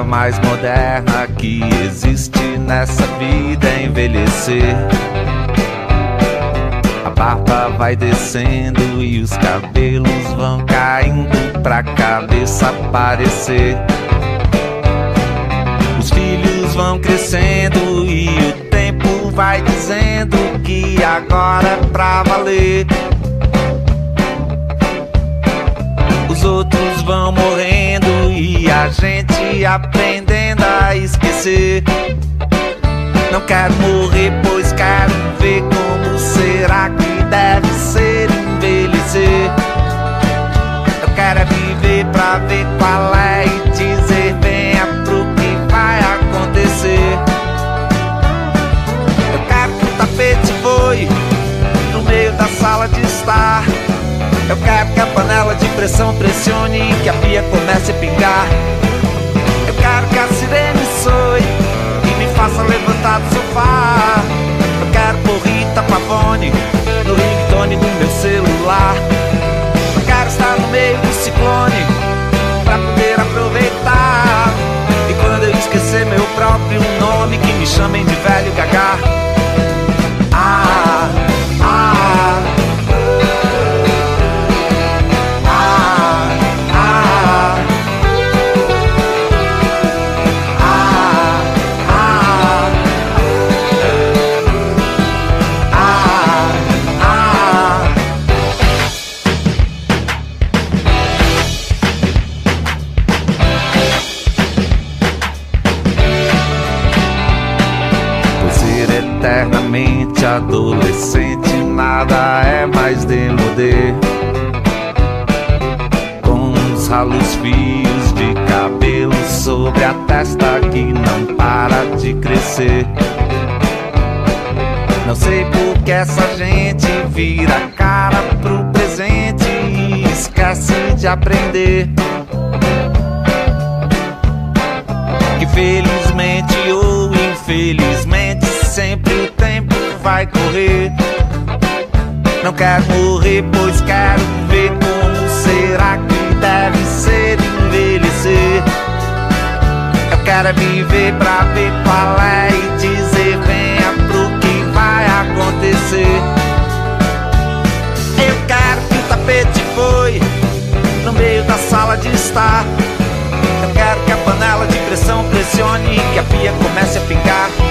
coisa mais moderna que existe nessa vida é envelhecer. A barba vai descendo e os cabelos vão caindo pra cabeça aparecer. Os filhos vão crescendo e o tempo vai dizendo que agora é pra valer. Os outros vão morrendo e a gente aprendendo a esquecer. Não quero morrer, pois quero ver como será que deve ser envelhecer. Eu quero é viver pra ver qual é e dizer venha pro que vai acontecer. Eu quero que o tapete voe no meio da sala de estar. Eu quero que a panela de pressão pressione e que a pia comece a pingar. Eu quero que a sirene soe e me faça levantar do sofá. Eu quero pôr Rita Pavone no ringtone do meu celular. Eu quero estar no meio do ciclone pra poder aproveitar. E quando eu esquecer meu próprio nome, que me chamem de velho gagá. Ah, ah. Eternamente adolescente, nada é mais demodê. Com uns ralos fios de cabelo sobre a testa que não para de crescer. Não sei por que essa gente vira a cara pro presente e esquece de aprender que felizmente ou infelizmente sempre o tempo vai correr. Não quero morrer, pois quero ver como será que deve ser envelhecer. Eu quero é viver pra ver qual é e dizer venha pro que vai acontecer. Eu quero que o tapete voe no meio da sala de estar. Eu quero que a panela de pressão pressione e que a pia comece a pingar.